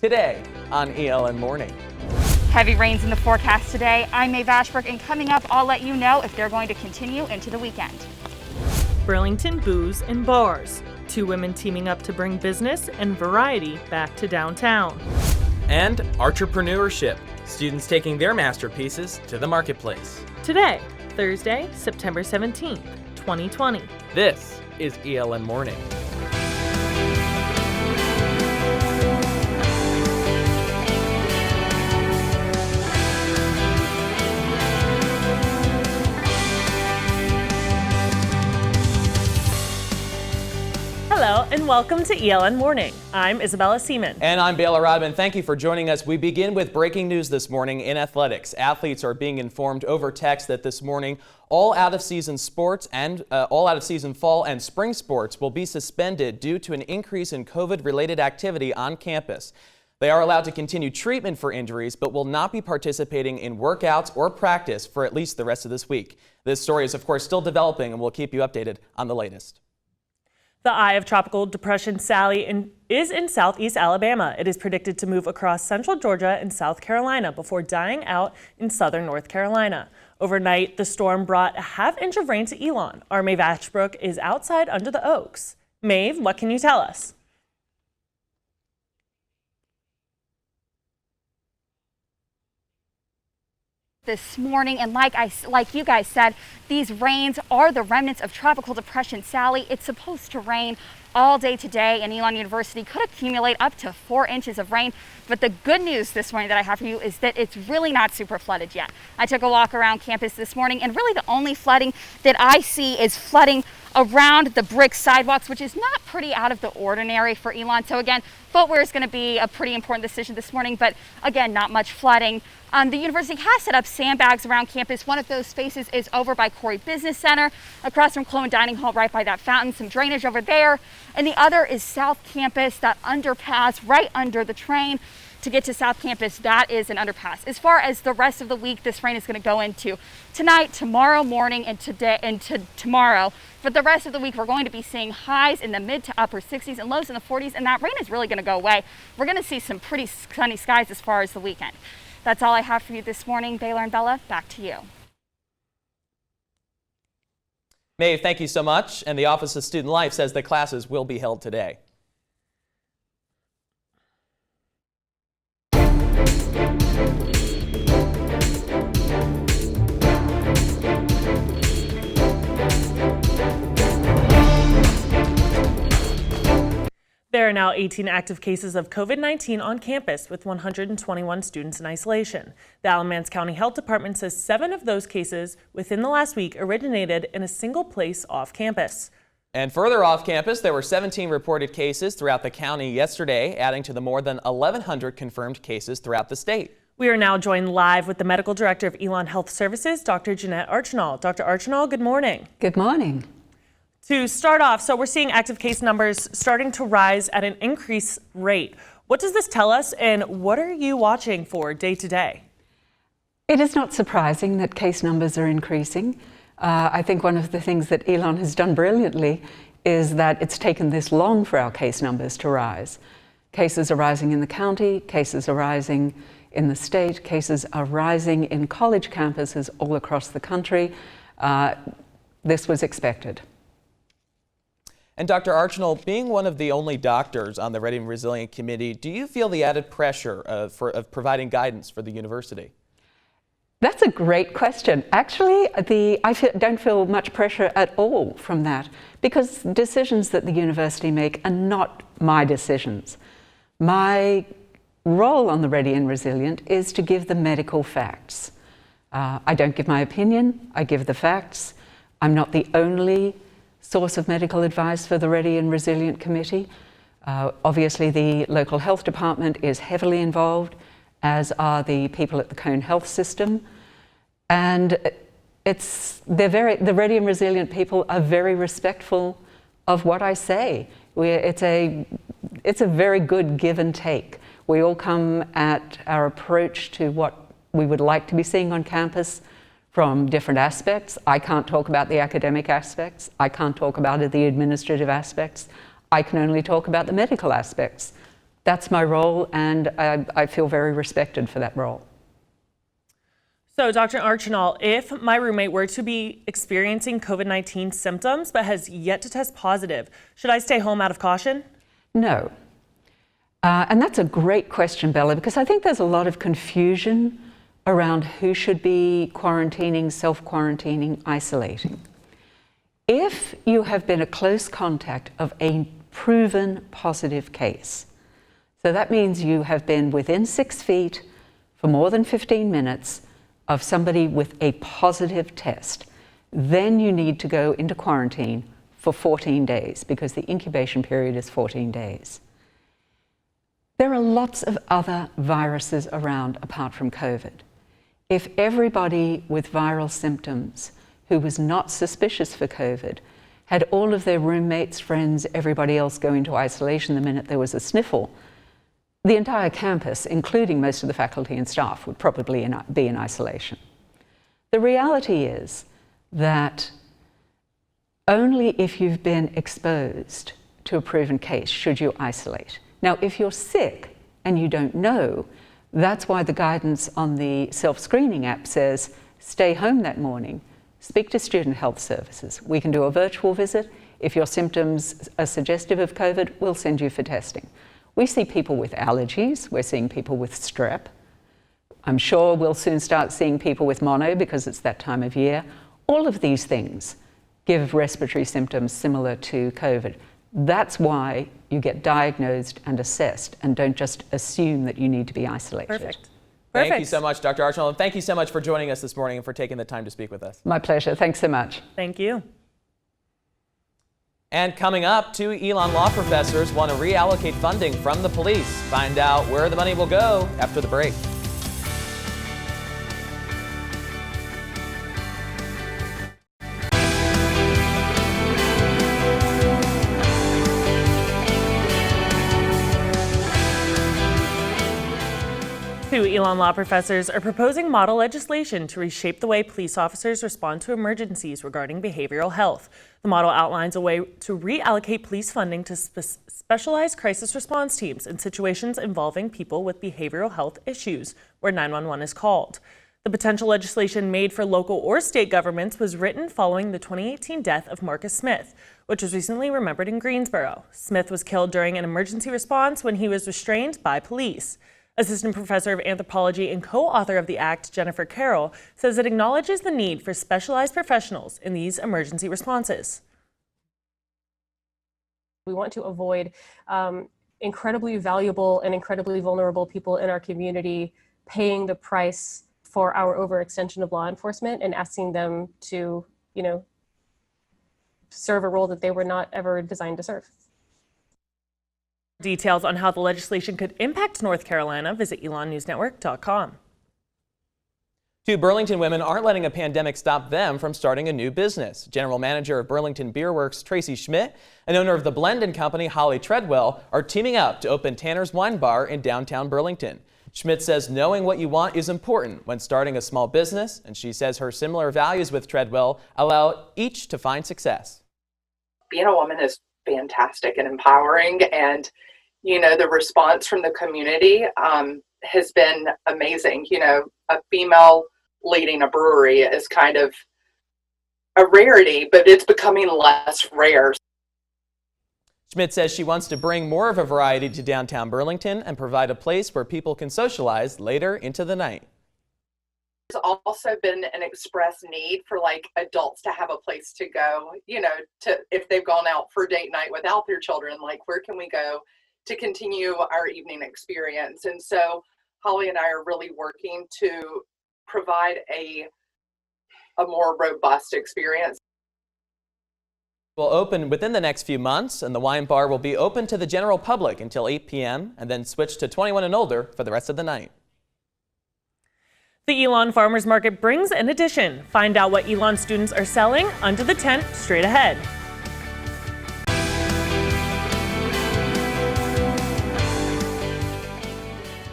Today on ELN Morning. Heavy rains in the forecast today. I'm Maeve Ashbrook, and coming up, I'll let you know if they're going to continue into the weekend. Burlington booze and bars. Two women teaming up to bring business and variety back to downtown. And entrepreneurship. Students taking their masterpieces to the marketplace. Today, Thursday, September 17th, 2020. This is ELN Morning. Hello and welcome to ELN Morning. I'm Isabella Seman. And I'm Baylor Rodman. Thank you for joining us. We begin with breaking news this morning in athletics. Athletes are being informed over text that this morning all out-of-season sports and all out-of-season fall and spring sports will be suspended due to an increase in COVID-related activity on campus. They are allowed to continue treatment for injuries, but will not be participating in workouts or practice for at least the rest of this week. This story is, of course, still developing, and we'll keep you updated on the latest. The eye of Tropical Depression Sally is in southeast Alabama. It is predicted to move across central Georgia and South Carolina before dying out in southern North Carolina. Overnight, the storm brought a half-inch of rain to Elon. Our Maeve Ashbrook is outside under the oaks. Maeve, what can you tell us? This morning, and like you guys said, these rains are the remnants of Tropical Depression Sally. It's supposed to rain all day today, and Elon University could accumulate up to 4 inches of rain. But the good news this morning that I have for you is that it's really not super flooded yet. I took a walk around campus this morning, and really the only flooding that I see is flooding around the brick sidewalks, which is not pretty out of the ordinary for Elon. So again, footwear is going to be a pretty important decision this morning, but again, not much flooding. The university has set up sandbags around campus. One of those spaces is over by Corey Business Center, across from Clowen Dining Hall, right by that fountain, some drainage over there. And the other is South Campus, that underpass right under the train. To get to South Campus, that is an underpass. As far as the rest of the week, this rain is going to go into tonight, tomorrow morning, and today and tomorrow. For the rest of the week, we're going to be seeing highs in the mid to upper 60s and lows in the 40s, and that rain is really going to go away. We're going to see some pretty sunny skies as far as the weekend. That's all I have for you this morning. Baylor and Bella, back to you. Maeve, thank you so much. And the Office of Student Life says the classes will be held today. There are now 18 active cases of COVID-19 on campus, with 121 students in isolation. The Alamance County Health Department says 7 of those cases within the last week originated in a single place off campus. And further off campus, there were 17 reported cases throughout the county yesterday, adding to the more than 1,100 confirmed cases throughout the state. We are now joined live with the medical director of Elon Health Services, Dr. Jeanette Archinal. Dr. Archinal, good morning. Good morning. To start off, so we're seeing active case numbers starting to rise at an increased rate. What does this tell us, and what are you watching for day to day? It is not surprising that case numbers are increasing. I think one of the things that Elon has done brilliantly is that it's taken this long for our case numbers to rise. Cases are rising in the county, cases are rising in the state, cases are rising in college campuses all across the country. This was expected. And Dr. Archinal, being one of the only doctors on the Ready and Resilient Committee, do you feel the added pressure of providing guidance for the university? That's a great question. Actually, don't feel much pressure at all from that, because decisions that the university make are not my decisions. My role on the Ready and Resilient is to give the medical facts. I don't give my opinion, I give the facts. I'm not the only source of medical advice for the Ready and Resilient Committee. Obviously, the local health department is heavily involved, as are the people at the Cone Health System. And the Ready and Resilient people are very respectful of what I say. It's a very good give and take. We all come at our approach to what we would like to be seeing on campus from different aspects. I can't talk about the academic aspects. I can't talk about the administrative aspects. I can only talk about the medical aspects. That's my role, and I feel very respected for that role. So, Dr. Archinal, if my roommate were to be experiencing COVID-19 symptoms but has yet to test positive, should I stay home out of caution? No. And that's a great question, Bella, because I think there's a lot of confusion around who should be quarantining, self-quarantining, isolating. If you have been a close contact of a proven positive case, so that means you have been within 6 feet for more than 15 minutes of somebody with a positive test, then you need to go into quarantine for 14 days because the incubation period is 14 days. There are lots of other viruses around apart from COVID. If everybody with viral symptoms who was not suspicious for COVID had all of their roommates, friends, everybody else go into isolation the minute there was a sniffle, the entire campus, including most of the faculty and staff, would probably be in isolation. The reality is that only if you've been exposed to a proven case should you isolate. Now, if you're sick and you don't know, that's why the guidance on the self-screening app says, stay home that morning, speak to student health services. We can do a virtual visit. If your symptoms are suggestive of COVID, we'll send you for testing. We see people with allergies, we're seeing people with strep. I'm sure we'll soon start seeing people with mono because it's that time of year. All of these things give respiratory symptoms similar to COVID. That's why you get diagnosed and assessed and don't just assume that you need to be isolated. Perfect. Thank you so much, Dr. Archinal, and thank you so much for joining us this morning and for taking the time to speak with us. My pleasure. Thanks so much. Thank you. And coming up, 2 Elon law professors want to reallocate funding from the police. Find out where the money will go after the break. Two Elon law professors are proposing model legislation to reshape the way police officers respond to emergencies regarding behavioral health. The model outlines a way to reallocate police funding to specialized crisis response teams in situations involving people with behavioral health issues, where 911 is called. The potential legislation made for local or state governments was written following the 2018 death of Marcus Smith, which was recently remembered in Greensboro. Smith was killed during an emergency response when he was restrained by police. Assistant Professor of Anthropology and co-author of the Act, Jennifer Carroll, says it acknowledges the need for specialized professionals in these emergency responses. We want to avoid incredibly valuable and incredibly vulnerable people in our community paying the price for our overextension of law enforcement and asking them to, serve a role that they were not ever designed to serve. Details on how the legislation could impact North Carolina, visit elonnewsnetwork.com. 2 Burlington women aren't letting a pandemic stop them from starting a new business. General Manager of Burlington Beer Works, Tracy Schmidt, and owner of the Blend & Company, Holly Treadwell, are teaming up to open Tanner's Wine Bar in downtown Burlington. Schmidt says knowing what you want is important when starting a small business, and she says her similar values with Treadwell allow each to find success. Being a woman is fantastic and empowering, and the response from the community has been amazing. A female leading a brewery is kind of a rarity, but it's becoming less rare. Schmidt says she wants to bring more of a variety to downtown Burlington and provide a place where people can socialize later into the night. There's also been an express need for adults to have a place to go, if they've gone out for date night without their children, where can we go to continue our evening experience? And so Holly and I are really working to provide a more robust experience. Will open within the next few months, and the wine bar will be open to the general public until 8 p.m. and then switch to 21 and older for the rest of the night. The Elon Farmers Market brings an addition. Find out what Elon students are selling under the tent straight ahead.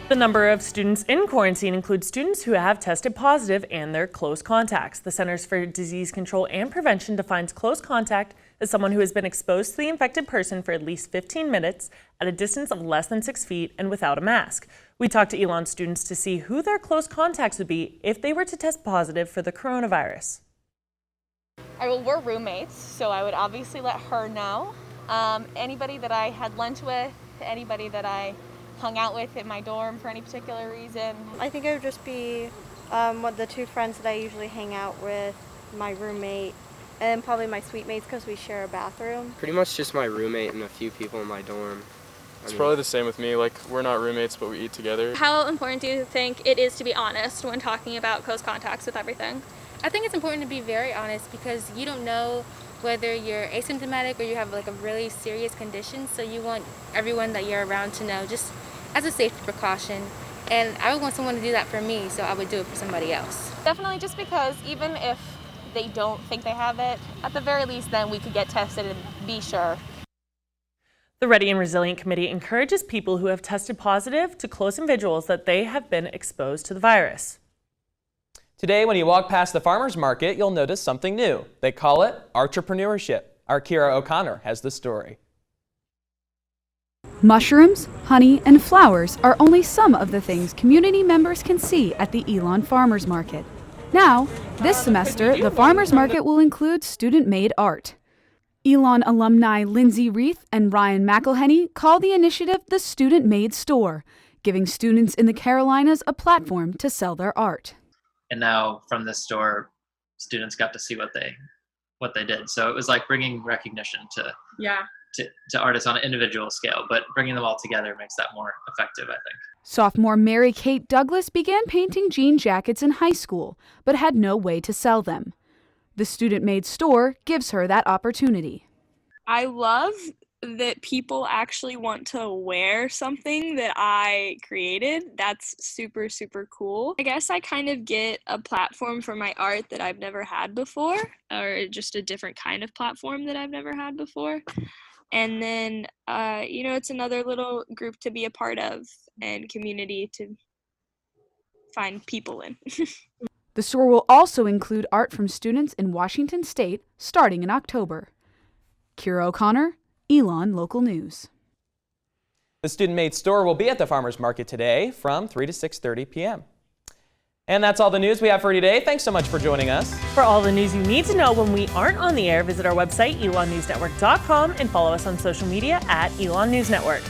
The number of students in quarantine includes students who have tested positive and their close contacts. The Centers for Disease Control and Prevention defines close contact as someone who has been exposed to the infected person for at least 15 minutes at a distance of less than 6 feet and without a mask. We talked to ELN students to see who their close contacts would be if they were to test positive for the coronavirus. Well, we're roommates, so I would obviously let her know. Anybody that I had lunch with, anybody that I hung out with in my dorm for any particular reason. I think it would just be the two friends that I usually hang out with, my roommate, and probably my suite mates because we share a bathroom. Pretty much just my roommate and a few people in my dorm. It's probably the same with me. Like, we're not roommates, but we eat together. How important do you think it is to be honest when talking about close contacts with everything? I think it's important to be very honest because you don't know whether you're asymptomatic or you have like a really serious condition, so you want everyone that you're around to know just as a safety precaution. And I would want someone to do that for me, so I would do it for somebody else. Definitely, just because even if they don't think they have it, at the very least then we could get tested and be sure. The Ready and Resilient Committee encourages people who have tested positive to close individuals that they have been exposed to the virus. Today, when you walk past the farmer's market, you'll notice something new. They call it entrepreneurship. Our Kira O'Connor has the story. Mushrooms, honey, and flowers are only some of the things community members can see at the ELN Farmers Market. Now, this semester, the Farmers Market will include student-made art. ELN alumni Lindsay Reith and Ryan McElhenney call the initiative the Student Made Store, giving students in the Carolinas a platform to sell their art. And now from this store, students got to see what they did. So it was like bringing recognition to artists on an individual scale, but bringing them all together makes that more effective, I think. Sophomore Mary Kate Douglas began painting jean jackets in high school, but had no way to sell them. The student-made store gives her that opportunity. I love that people actually want to wear something that I created. That's super, super cool. I guess I kind of get a platform for my art that I've never had before, or just a different kind of platform that I've never had before. And then, it's another little group to be a part of and community to find people in. The store will also include art from students in Washington State starting in October. Kira O'Connor, ELN Local News. The student-made store will be at the farmers market today from 3 to 6:30 p.m. And that's all the news we have for you today. Thanks so much for joining us. For all the news you need to know when we aren't on the air, visit our website, elonnewsnetwork.com, and follow us on social media at ELN News Network.